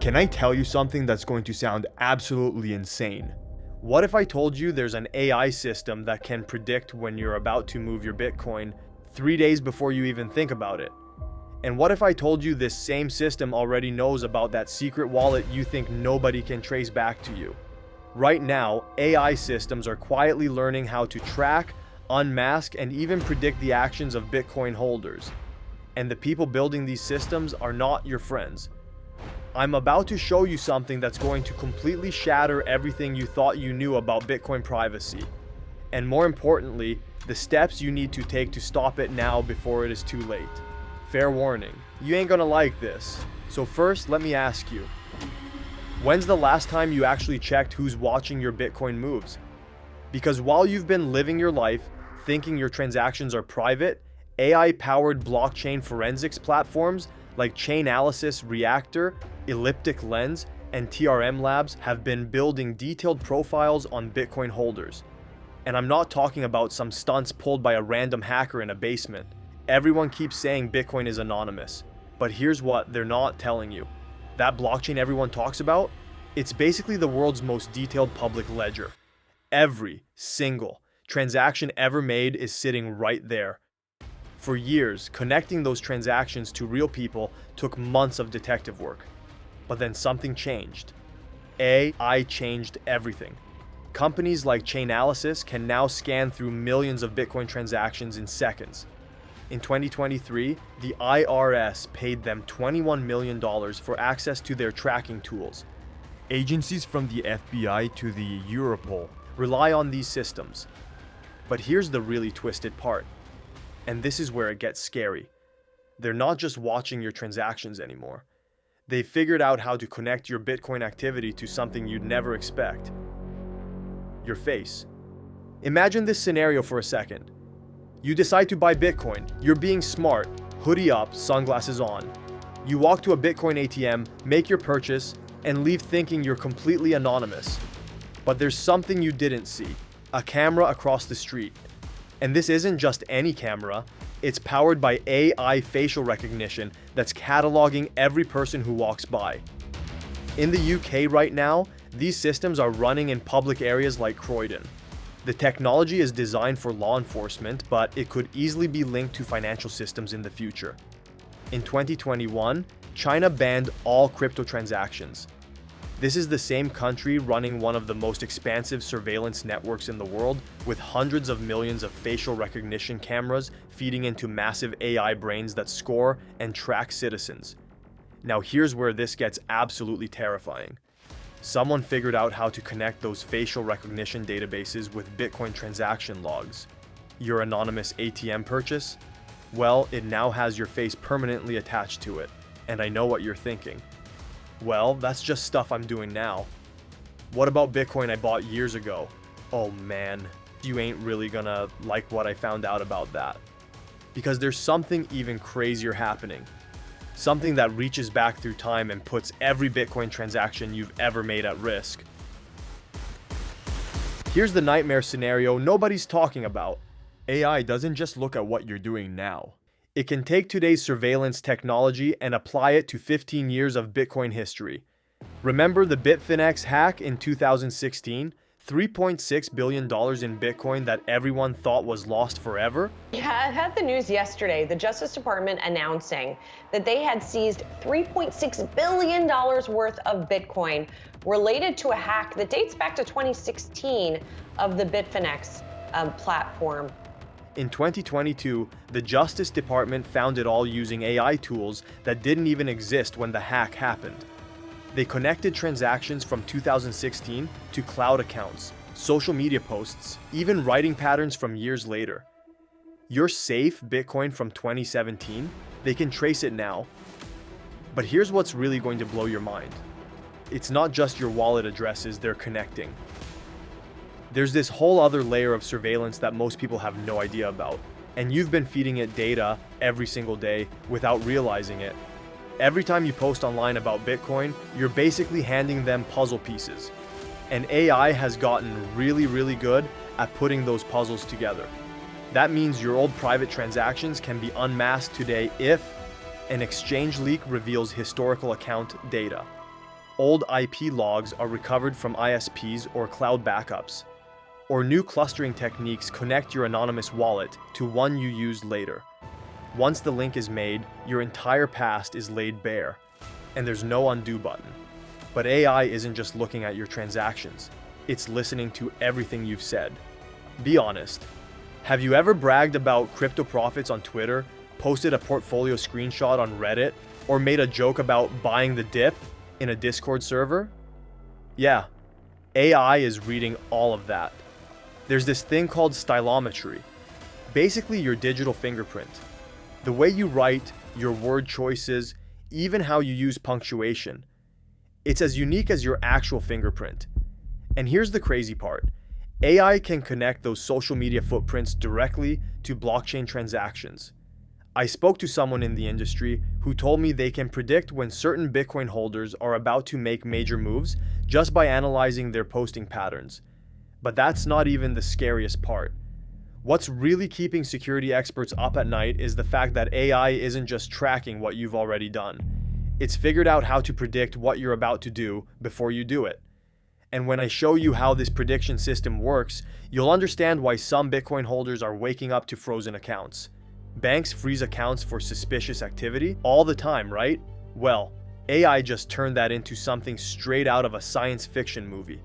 Can I tell you something that's going to sound absolutely insane? What if I told you there's an AI system that can predict when you're about to move your Bitcoin 3 days before you even think about it? And what if I told you this same system already knows about that secret wallet you think nobody can trace back to you? Right now, AI systems are quietly learning how to track, unmask, and even predict the actions of Bitcoin holders. And the people building these systems are not your friends. I'm about to show you something that's going to completely shatter everything you thought you knew about Bitcoin privacy. And more importantly, the steps you need to take to stop it now before it is too late. Fair warning, you ain't gonna like this. So first, let me ask you, when's the last time you actually checked who's watching your Bitcoin moves? Because while you've been living your life thinking your transactions are private, AI-powered blockchain forensics platforms like Chainalysis, Reactor, Elliptic Lens, and TRM Labs have been building detailed profiles on Bitcoin holders. And I'm not talking about some stunts pulled by a random hacker in a basement. Everyone keeps saying Bitcoin is anonymous, but here's what they're not telling you. That blockchain everyone talks about, it's basically the world's most detailed public ledger. Every single transaction ever made is sitting right there. For years, connecting those transactions to real people took months of detective work. But then something changed. AI changed everything. Companies like Chainalysis can now scan through millions of Bitcoin transactions in seconds. In 2023, the IRS paid them $21 million for access to their tracking tools. Agencies from the FBI to the Europol rely on these systems. But here's the really twisted part. And this is where it gets scary. They're not just watching your transactions anymore. They've figured out how to connect your Bitcoin activity to something you'd never expect. Your face. Imagine this scenario for a second. You decide to buy Bitcoin. You're being smart, hoodie up, sunglasses on. You walk to a Bitcoin ATM, make your purchase, and leave thinking you're completely anonymous. But there's something you didn't see. A camera across the street. And this isn't just any camera, it's powered by AI facial recognition that's cataloging every person who walks by. In the UK right now, these systems are running in public areas like Croydon. The technology is designed for law enforcement, but it could easily be linked to financial systems in the future. In 2021, China banned all crypto transactions. This is the same country running one of the most expansive surveillance networks in the world, with hundreds of millions of facial recognition cameras feeding into massive AI brains that score and track citizens. Now here's where this gets absolutely terrifying. Someone figured out how to connect those facial recognition databases with Bitcoin transaction logs. Your anonymous ATM purchase? Well, it now has your face permanently attached to it. And I know what you're thinking. Well, that's just stuff I'm doing now. What about Bitcoin I bought years ago? Oh man, you ain't really gonna like what I found out about that. Because there's something even crazier happening. Something that reaches back through time and puts every Bitcoin transaction you've ever made at risk. Here's the nightmare scenario nobody's talking about. AI doesn't just look at what you're doing now. It can take today's surveillance technology and apply it to 15 years of Bitcoin history. Remember the Bitfinex hack in 2016? $3.6 billion in Bitcoin that everyone thought was lost forever? Yeah, I had the news yesterday, the Justice Department announcing that they had seized $3.6 billion worth of Bitcoin related to a hack that dates back to 2016 of the Bitfinex platform. In 2022, the Justice Department found it all using AI tools that didn't even exist when the hack happened. They connected transactions from 2016 to cloud accounts, social media posts, even writing patterns from years later. Your safe Bitcoin from 2017, they can trace it now. But here's what's really going to blow your mind. It's not just your wallet addresses they're connecting. There's this whole other layer of surveillance that most people have no idea about, and you've been feeding it data every single day without realizing it. Every time you post online about Bitcoin, you're basically handing them puzzle pieces. And AI has gotten really good at putting those puzzles together. That means your old private transactions can be unmasked today if an exchange leak reveals historical account data. old IP logs are recovered from ISPs or cloud backups, or new clustering techniques connect your anonymous wallet to one you used later. Once the link is made, your entire past is laid bare, and there's no undo button. But AI isn't just looking at your transactions, it's listening to everything you've said. Be honest. Have you ever bragged about crypto profits on Twitter, posted a portfolio screenshot on Reddit, or made a joke about buying the dip in a Discord server? Yeah, AI is reading all of that. There's this thing called Stylometry, basically your digital fingerprint. The way you write, your word choices, even how you use punctuation. It's as unique as your actual fingerprint. And here's the crazy part. AI can connect those social media footprints directly to blockchain transactions. I spoke to someone in the industry who told me they can predict when certain Bitcoin holders are about to make major moves just by analyzing their posting patterns. But that's not even the scariest part. What's really keeping security experts up at night is the fact that AI isn't just tracking what you've already done. It's figured out how to predict what you're about to do before you do it. And when I show you how this prediction system works, you'll understand why some Bitcoin holders are waking up to frozen accounts. Banks freeze accounts for suspicious activity all the time, right? Well, AI just turned that into something straight out of a science fiction movie.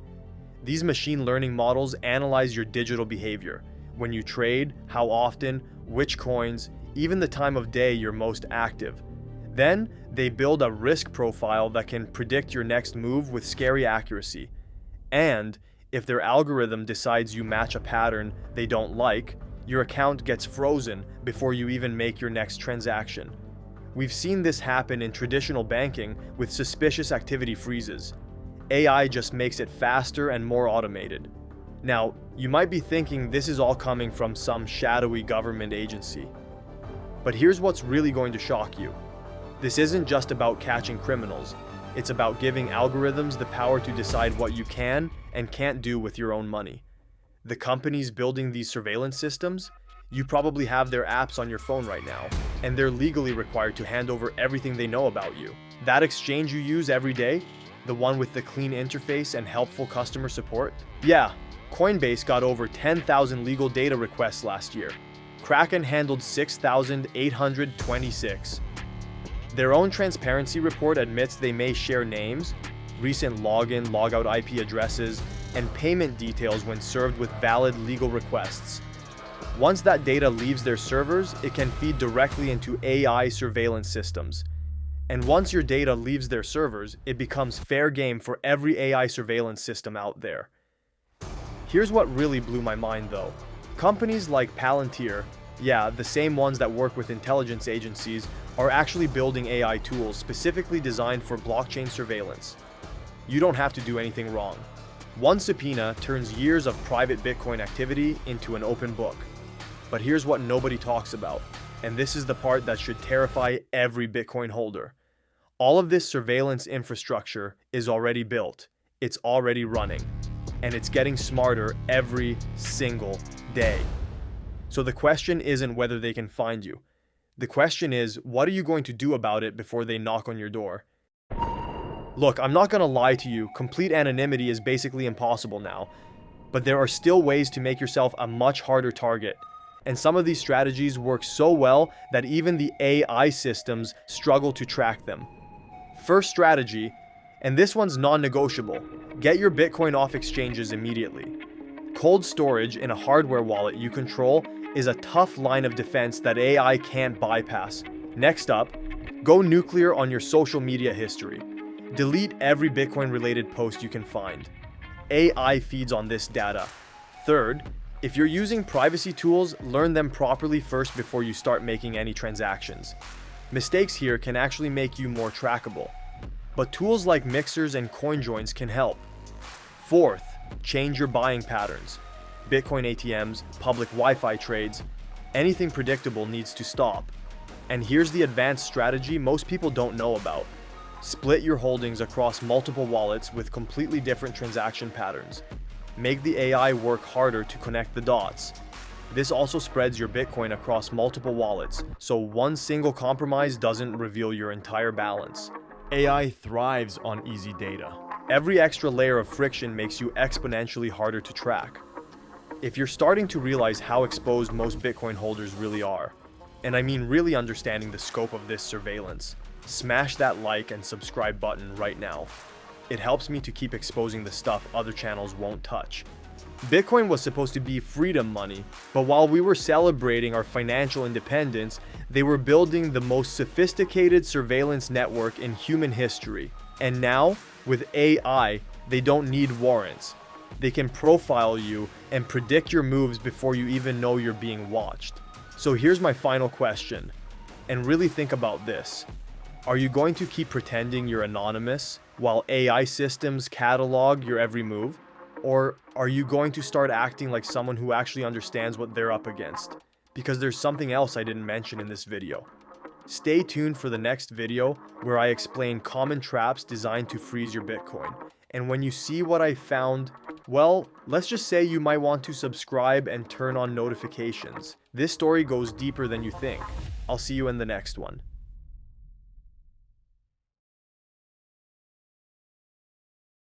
These machine learning models analyze your digital behavior, when you trade, how often, which coins, even the time of day you're most active. Then, they build a risk profile that can predict your next move with scary accuracy. And, if their algorithm decides you match a pattern they don't like, your account gets frozen before you even make your next transaction. We've seen this happen in traditional banking with suspicious activity freezes. AI just makes it faster and more automated. Now, you might be thinking this is all coming from some shadowy government agency. But here's what's really going to shock you. This isn't just about catching criminals. It's about giving algorithms the power to decide what you can and can't do with your own money. The companies building these surveillance systems, you probably have their apps on your phone right now, and they're legally required to hand over everything they know about you. That exchange you use every day, the one with the clean interface and helpful customer support? Yeah, Coinbase got over 10,000 legal data requests last year. Kraken handled 6,826. Their own transparency report admits they may share names, recent login, logout IP addresses, and payment details when served with valid legal requests. Once that data leaves their servers, it can feed directly into AI surveillance systems. And once your data leaves their servers, it becomes fair game for every AI surveillance system out there. Here's what really blew my mind though. Companies like Palantir, yeah, the same ones that work with intelligence agencies, are actually building AI tools specifically designed for blockchain surveillance. You don't have to do anything wrong. One subpoena turns years of private Bitcoin activity into an open book. But here's what nobody talks about, and this is the part that should terrify every Bitcoin holder. All of this surveillance infrastructure is already built, it's already running, and it's getting smarter every single day. So the question isn't whether they can find you. The question is, what are you going to do about it before they knock on your door? Look, I'm not gonna lie to you, complete anonymity is basically impossible now, but there are still ways to make yourself a much harder target. And some of these strategies work so well that even the AI systems struggle to track them. First strategy, and this one's non-negotiable, get your Bitcoin off exchanges immediately. Cold storage in a hardware wallet you control is a tough line of defense that AI can't bypass. Next up, go nuclear on your social media history. Delete every Bitcoin-related post you can find. AI feeds on this data. Third, if you're using privacy tools, learn them properly first before you start making any transactions. Mistakes here can actually make you more trackable, but tools like mixers and coin joins can help. Fourth, change your buying patterns. Bitcoin ATMs, public Wi-Fi trades, anything predictable needs to stop. And here's the advanced strategy most people don't know about. Split your holdings across multiple wallets with completely different transaction patterns. Make the AI work harder to connect the dots. This also spreads your Bitcoin across multiple wallets, so one single compromise doesn't reveal your entire balance. AI thrives on easy data. Every extra layer of friction makes you exponentially harder to track. If you're starting to realize how exposed most Bitcoin holders really are, and I mean really understanding the scope of this surveillance, smash that like and subscribe button right now. It helps me to keep exposing the stuff other channels won't touch. Bitcoin was supposed to be freedom money, but while we were celebrating our financial independence, they were building the most sophisticated surveillance network in human history. And now, with AI, they don't need warrants. They can profile you and predict your moves before you even know you're being watched. So here's my final question, and really think about this. Are you going to keep pretending you're anonymous while AI systems catalog your every move? Or are you going to start acting like someone who actually understands what they're up against? Because there's something else I didn't mention in this video. Stay tuned for the next video where I explain common traps designed to freeze your Bitcoin. And when you see what I found, well, let's just say you might want to subscribe and turn on notifications. This story goes deeper than you think. I'll see you in the next one.